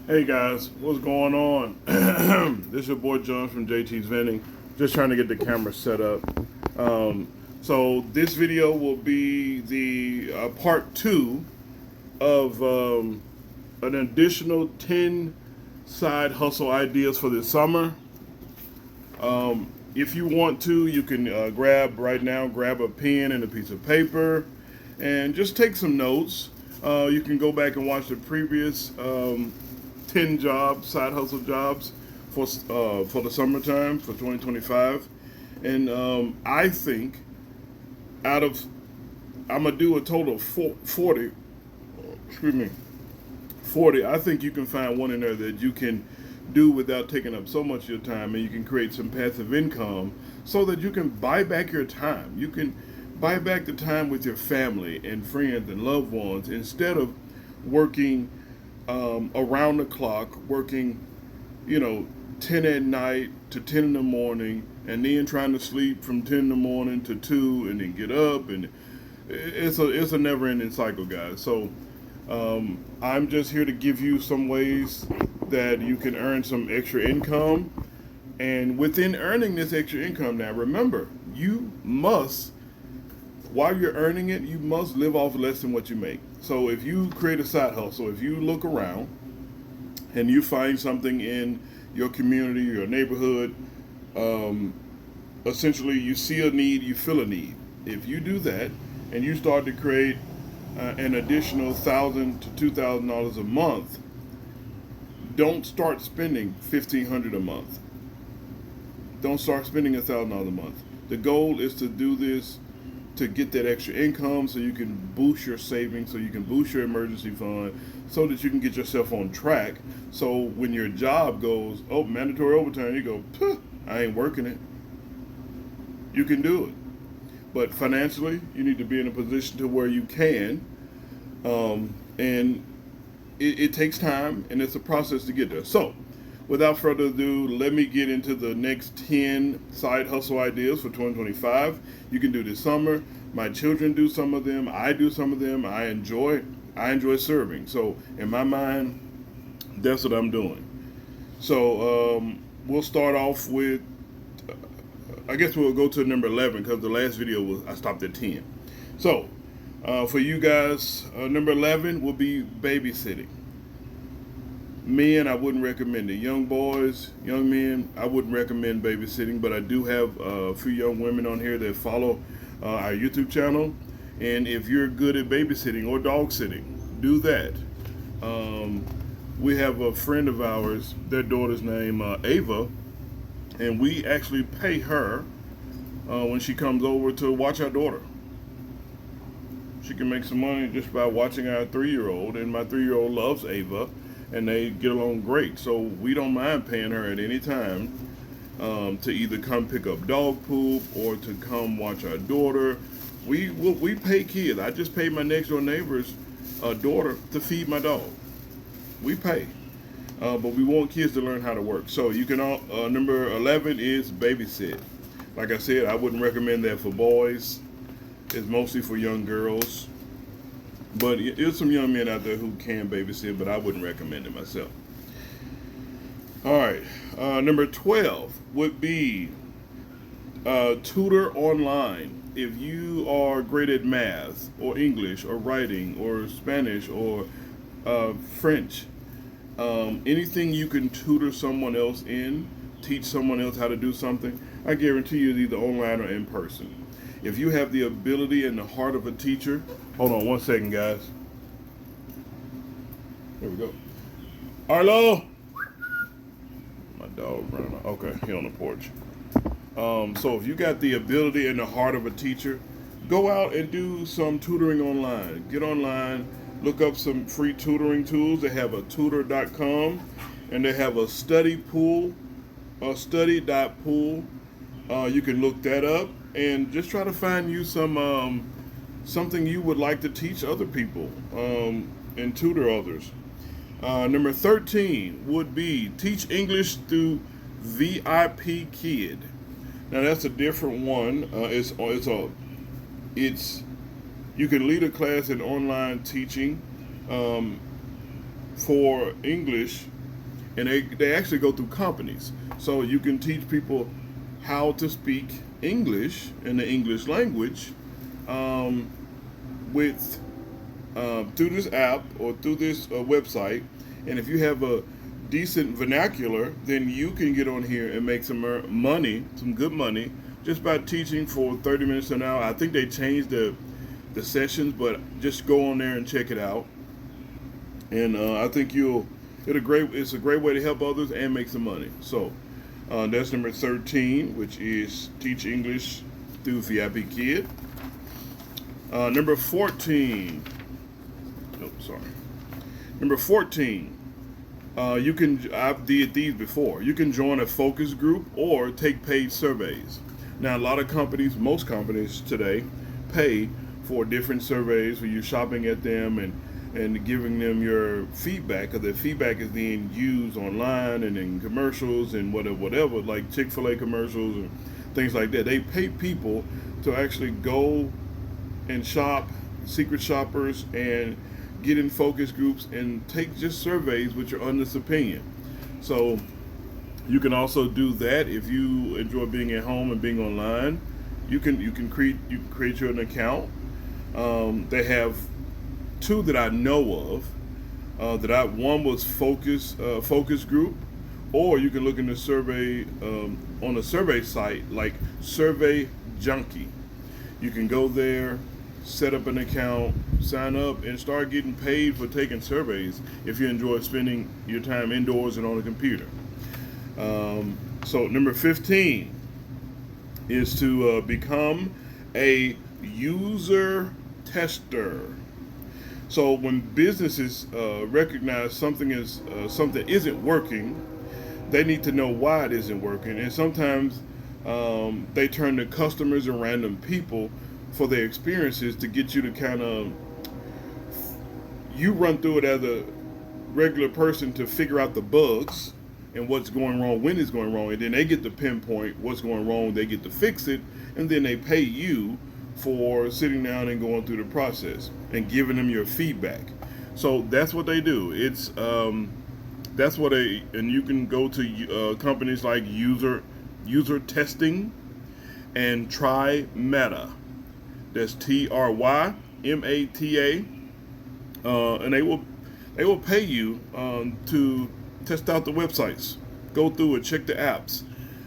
Hey guys, what's going on? This is your boy John from JT's Vending. Just trying to get the camera set up. So this video will be the part two of an additional 10 side hustle ideas for this summer. If you want to, you can grab a pen and a piece of paper and just take some notes. You can go back and watch the previous 10 side hustle jobs for the summertime for 2025. And I think out of, I'm going to do a total of 40, excuse me, 40. I think you can find one in there that you can do without taking up so much of your time, and you can create some passive income so that you can buy back your time. You can buy back the time with your family and friends and loved ones instead of working around the clock, working, 10 at night to 10 in the morning, and then trying to sleep from 10 in the morning to 2 and then get up. And it's a never ending cycle, guys. So I'm just here to give you some ways that you can earn some extra income. And within earning this extra income, now remember, you must, while you're earning it, you must live off less than what you make. So if you create a side hustle, if you look around and you find something in your community, your neighborhood, essentially you see a need, you feel a need. If you do that and you start to create an additional $1,000 to $2,000 a month, don't start spending $1,500 a month. Don't start spending $1,000 a month. The goal is to do this to get that extra income so you can boost your savings, so you can boost your emergency fund, so that you can get yourself on track. So when your job goes, oh, mandatory overtime, you go, I ain't working it. You can do it. But financially, you need to be in a position to where you can. And it takes time, and it's a process to get there. So without further ado, let me get into the next 10 side hustle ideas for 2025. You can do this summer. My children do some of them. I do some of them. I enjoy serving. So in my mind, that's what I'm doing. So we'll start off with, I guess we'll go to number 11 because the last video I stopped at 10. So for you guys, number 11 will be babysitting. Men, I wouldn't recommend it. Young boys, young men, I wouldn't recommend babysitting, but I do have a few young women on here that follow our YouTube channel. And if you're good at babysitting or dog sitting, do that. We have a friend of ours, their daughter's name Ava, and we actually pay her when she comes over to watch our daughter. She can make some money just by watching our 3-year-old, and my 3-year-old loves Ava, and they get along great. So we don't mind paying her at any time to either come pick up dog poop or to come watch our daughter. We pay kids. I just paid my next door neighbor's daughter to feed my dog. We pay, but we want kids to learn how to work. So you can number 11 is babysit. Like I said, I wouldn't recommend that for boys. It's mostly for young girls. But there's some young men out there who can babysit, but I wouldn't recommend it myself. All right, number 12 would be tutor online. If you are great at math or English or writing or Spanish or French, anything you can tutor someone else in, teach someone else how to do something, I guarantee you it's either online or in person. If you have the ability and the heart of a teacher, hold on one second, guys. There we go. Arlo! My dog running. Okay, he on the porch. So if you got the ability and the heart of a teacher, go out and do some tutoring online. Get online, look up some free tutoring tools. They have a tutor.com, and they have a study pool, a study.pool. You can look that up and just try to find you some something you would like to teach other people and tutor others. Number 13 would be teach English through VIPKid. Now that's a different one. It's you can lead a class in online teaching for English and they actually go through companies. So you can teach people how to speak English in the English language with through this app or through this website. And if you have a decent vernacular, then you can get on here and make some money, some good money, just by teaching for 30 minutes an hour. I think they changed the sessions, but just go on there and check it out. And I think it's a great way to help others and make some money. So that's number 13, which is teach English through VIPKid. Number 14. Oh, sorry. Number 14. I've did these before. You can join a focus group or take paid surveys. Now, a lot of companies, most companies today, pay for different surveys where you're shopping at them and giving them your feedback, because their feedback is being used online and in commercials and whatever, like Chick-fil-A commercials and things like that. They pay people to actually go and shop, secret shoppers, and get in focus groups and take just surveys with your honest opinion. So you can also do that if you enjoy being at home and being online. You can create your own account. They have two that I know of. One was focus group, or you can look in the survey on a survey site like Survey Junkie. You can go there, set up an account, sign up, and start getting paid for taking surveys if you enjoy spending your time indoors and on a computer. So number 15 is to become a user tester. So when businesses recognize something isn't working, they need to know why it isn't working. And sometimes they turn to customers and random people for their experiences to get you to kind of, you run through it as a regular person to figure out the bugs and what's going wrong, when it's going wrong, and then they get to pinpoint what's going wrong, they get to fix it, and then they pay you for sitting down and going through the process and giving them your feedback. So that's what they do. And you can go to companies like user testing and Try Meta. That's TRYMATA, and they will pay you to test out the websites, go through it, check the apps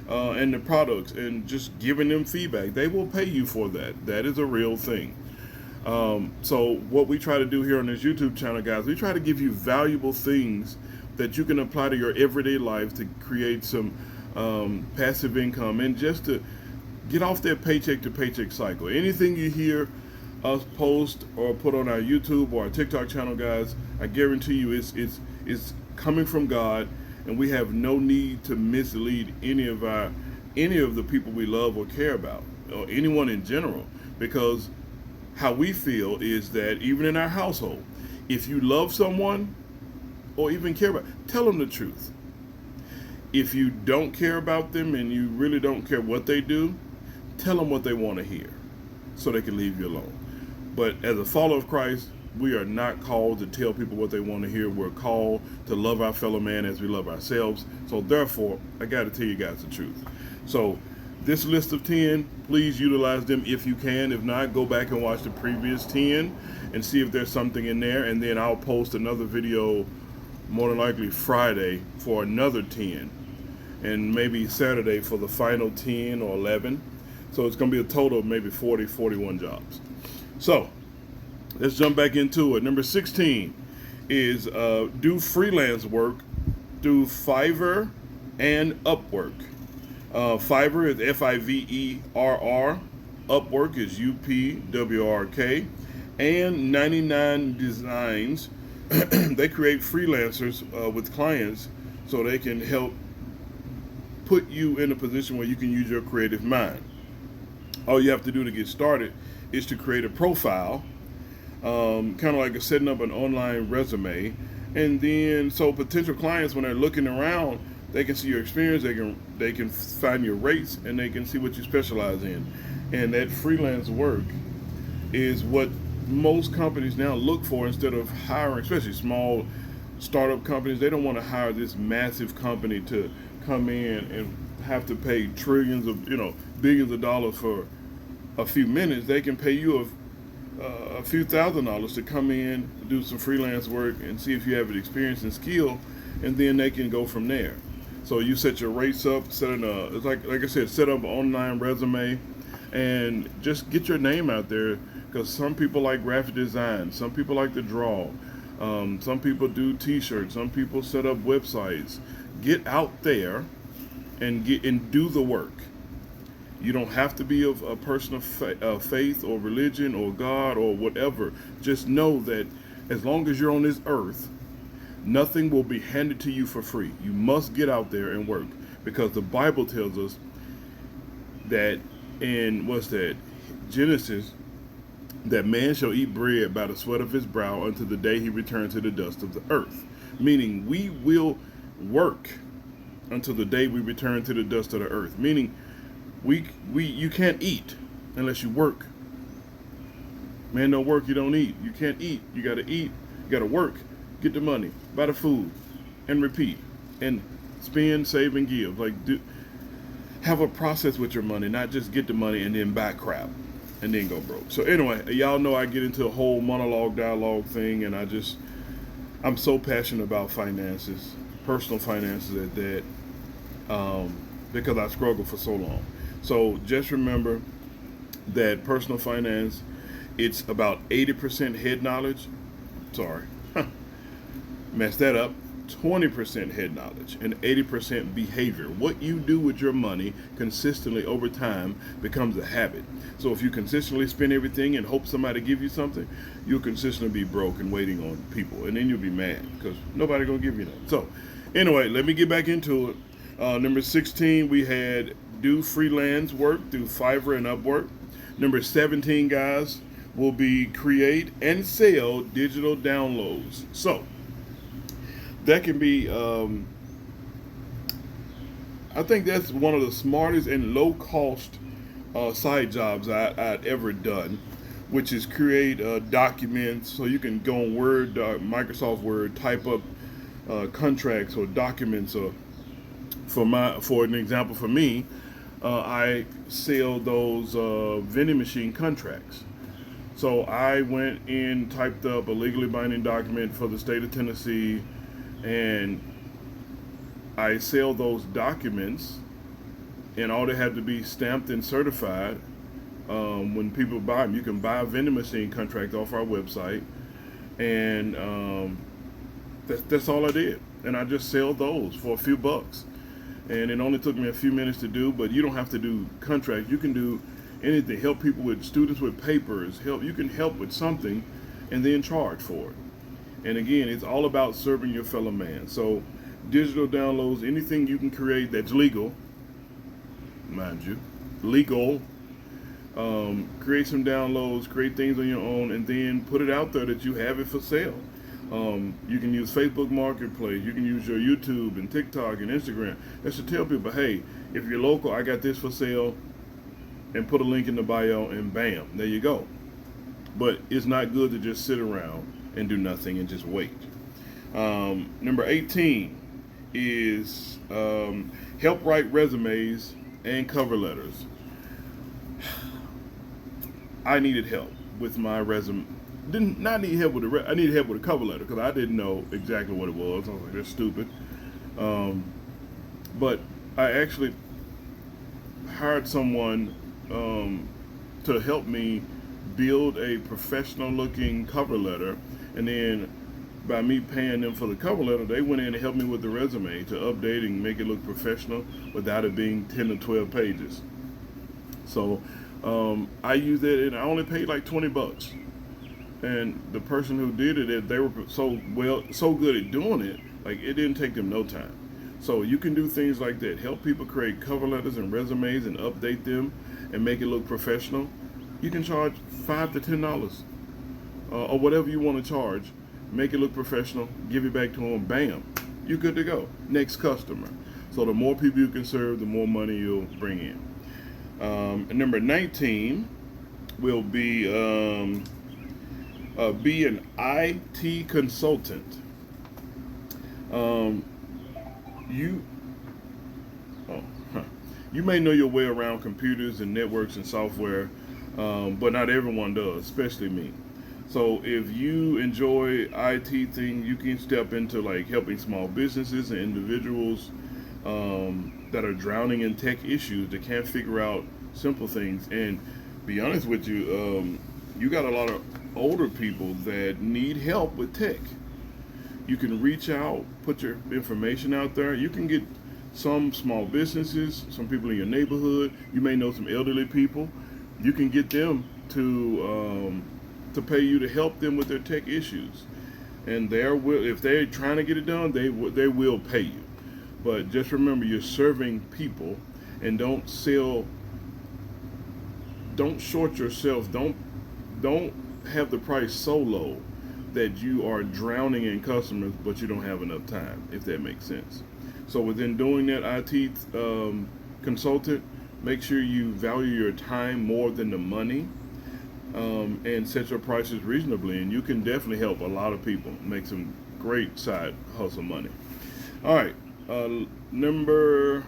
and the products, and just giving them feedback. They will pay you for that. That is a real thing. So what we try to do here on this YouTube channel, guys, we try to give you valuable things that you can apply to your everyday life to create some passive income and just to get off that paycheck to paycheck cycle. Anything you hear us post or put on our YouTube or our TikTok channel, guys, I guarantee you it's coming from God, and we have no need to mislead any of the people we love or care about, or anyone in general, because how we feel is that even in our household, if you love someone or even care about, tell them the truth. If you don't care about them and you really don't care what they do, tell them what they want to hear so they can leave you alone. But as a follower of Christ, we are not called to tell people what they want to hear. We're called to love our fellow man as we love ourselves. So therefore, I got to tell you guys the truth. So this list of 10, please utilize them if you can. If not, go back and watch the previous 10 and see if there's something in there. And then I'll post another video, more than likely Friday, for another 10. And maybe Saturday for the final 10 or 11. So it's going to be a total of maybe 40, 41 jobs. So let's jump back into it. Number 16 is do freelance work through Fiverr and Upwork. Fiverr is Fiverr. Upwork is UPWRK. And 99 Designs, they create freelancers with clients so they can help put you in a position where you can use your creative mind. All you have to do to get started is to create a profile, kind of like setting up an online resume, and then so potential clients, when they're looking around, they can see your experience, they can find your rates, and they can see what you specialize in. And that freelance work is what most companies now look for instead of hiring, especially small startup companies, they don't want to hire this massive company to come in and have to pay trillions of, billions of dollars for a few minutes. They can pay you a few $1,000s to come in, do some freelance work, and see if you have an experience and skill, and then they can go from there. So you set your rates up, it's like I said, set up an online resume, and just get your name out there. Because some people like graphic design, some people like to draw, some people do T-shirts, some people set up websites. Get out there and do the work. You don't have to be a person of faith or religion or God or whatever. Just know that as long as you're on this earth, nothing will be handed to you for free. You must get out there and work, because the Bible tells us that in Genesis, that man shall eat bread by the sweat of his brow until the day he returns to the dust of the earth. Meaning we will work until the day we return to the dust of the earth. Meaning you can't eat unless you work. Man, don't work, you don't eat. You can't eat. You gotta eat. You gotta work. Get the money. Buy the food. And repeat. And spend, save, and give. Have a process with your money, not just get the money and then buy crap and then go broke. So anyway, y'all know I get into a whole dialogue thing, and I'm so passionate about finances, personal finances at that, because I struggled for so long. So just remember that personal finance, it's about 80% head knowledge. Sorry, messed that up. 20% head knowledge and 80% behavior. What you do with your money consistently over time becomes a habit. So if you consistently spend everything and hope somebody give you something, you'll consistently be broke and waiting on people, and then you'll be mad because nobody gonna give you that. So anyway, let me get back into it. Number 16, we had do freelance work through Fiverr and Upwork. Number 17, guys, will be create and sell digital downloads. So that can be, I think that's one of the smartest and low cost side jobs I'd ever done, which is create documents. So you can go on Word, Microsoft Word, type up contracts or documents. For an example, for me, I sell those vending machine contracts. So I went in, typed up a legally binding document for the state of Tennessee, and I sell those documents, and all they have to be stamped and certified. When people buy them, you can buy a vending machine contract off our website, and that's all I did. And I just sell those for a few bucks, and it only took me a few minutes to do. But you don't have to do contracts. You can do anything. Help people with students with papers. You can help with something, and then charge for it. And again, it's all about serving your fellow man. So digital downloads, anything you can create that's legal, mind you, legal. Create some downloads, create things on your own, and then put it out there that you have it for sale. You can use Facebook Marketplace. You can use your YouTube and TikTok and Instagram. That's to tell people, hey, if you're local, I got this for sale, and put a link in the bio, and bam, there you go. But it's not good to just sit around and do nothing and just wait. Number 18 is help write resumes and cover letters. I needed help with my resume. Didn't not need help with I needed help with a cover letter because I didn't know exactly what it was. I was like, that's stupid. But I actually hired someone to help me build a professional looking cover letter, and then by me paying them for the cover letter, they went in and helped me with the resume to update and make it look professional without it being 10 or 12 pages. So I used it, and I only paid like $20. And the person who did it, they were so good at doing it, like it didn't take them no time. So you can do things like that. Help people create cover letters and resumes and update them and make it look professional. You can charge $5 to $10 or whatever you want to charge. Make it look professional. Give it back to them. Bam, you're good to go. Next customer. So the more people you can serve, the more money you'll bring in. And number 19 will be an IT consultant. Um, you oh, huh. You may know your way around computers and networks and software, but not everyone does, especially me. So if you enjoy IT things, you can step into like helping small businesses and individuals that are drowning in tech issues that can't figure out simple things. And be honest with you, you got a lot of older people that need help with tech. You can reach out, put your information out there. You can get some small businesses, some people in your neighborhood. You may know some elderly people. You can get them to pay you to help them with their tech issues, and if they're trying to get it done, they will pay you. But just remember, you're serving people, and don't short yourself. Don't have the price so low that you are drowning in customers, but you don't have enough time, if that makes sense. So within doing that IT consultant, make sure you value your time more than the money, and set your prices reasonably, and you can definitely help a lot of people make some great side hustle money. All right, number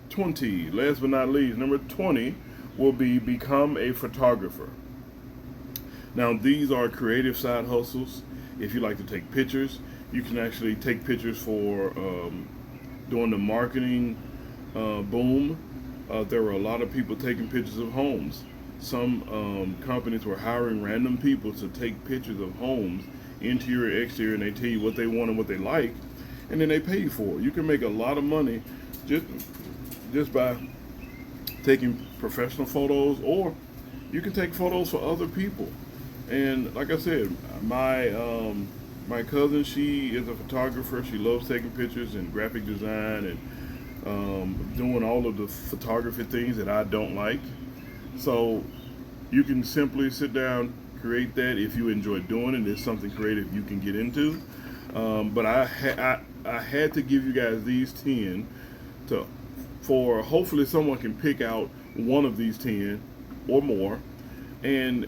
20, last but not least, number 20 will be become a photographer. Now, these are creative side hustles. If you like to take pictures, you can actually take pictures for doing the marketing boom. There were a lot of people taking pictures of homes. Some companies were hiring random people to take pictures of homes, interior, exterior, and they tell you what they want and what they like, and then they pay you for it. You can make a lot of money just by taking professional photos, or you can take photos for other people. And like I said, my cousin, she is a photographer. She loves taking pictures and graphic design and doing all of the photography things that I don't like. So you can simply sit down, create that if you enjoy doing it. It's something creative you can get into. But I had to give you guys these 10 for hopefully someone can pick out one of these 10 or more and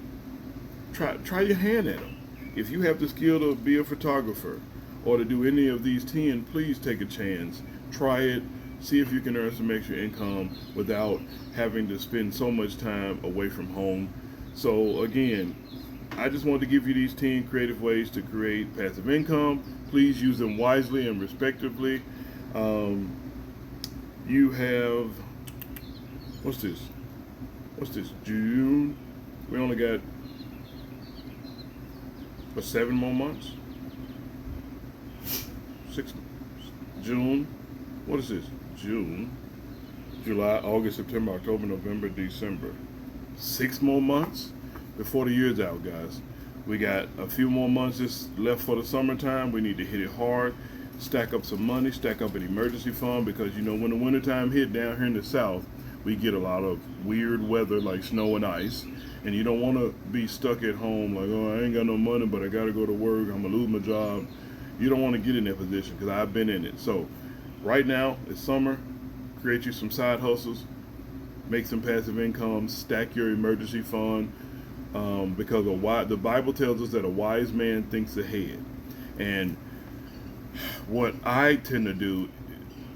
try your hand at them. If you have the skill to be a photographer or to do any of these 10, please take a chance. Try it. See if you can earn some extra income without having to spend so much time away from home. So again, I just wanted to give you these 10 creative ways to create passive income. Please use them wisely and respectively. You have, what's this? June? We only got, 7 more months? June? What is this? June, July, August, September, October, November, December. 6 more months before the year's out, guys. We got a few more months just left for the summertime. We need to hit it hard, stack up some money, stack up an emergency fund, because you know when the wintertime hit down here in the South, we get a lot of weird weather like snow and ice, and you don't want to be stuck at home like, oh, I ain't got no money, but I got to go to work, I'm going to lose my job. You don't want to get in that position, because I've been in it. So right now, it's summer. Create you some side hustles, make some passive income, stack your emergency fund, because the Bible tells us that a wise man thinks ahead. And what I tend to do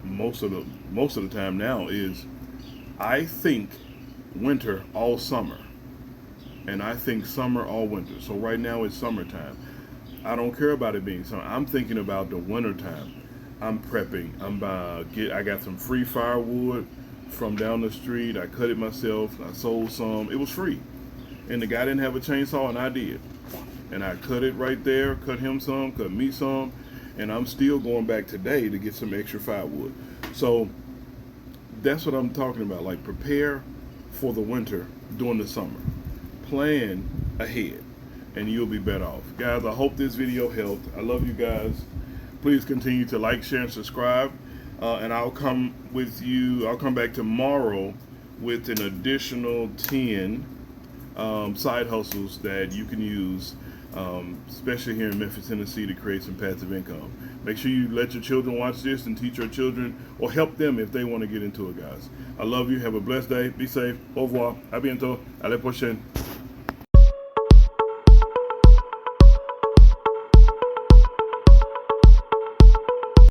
most of the time now is I think winter all summer, and I think summer all winter. So right now it's summertime. I don't care about it being summer. I'm thinking about the winter time. I'm prepping. I got some free firewood from down the street. I cut it myself. I sold some. It was free, and the guy didn't have a chainsaw, and I did. And I cut it right there. Cut him some. Cut me some. And I'm still going back today to get some extra firewood. So that's what I'm talking about. Like, prepare for the winter during the summer. Plan ahead, and you'll be better off. Guys, I hope this video helped. I love you guys. Please continue to like, share, and subscribe. And I'll come back tomorrow with an additional 10 side hustles that you can use, especially here in Memphis, Tennessee, to create some passive income. Make sure you let your children watch this and teach your children, or help them if they want to get into it, guys. I love you. Have a blessed day. Be safe. Au revoir. À bientôt. À la prochaine.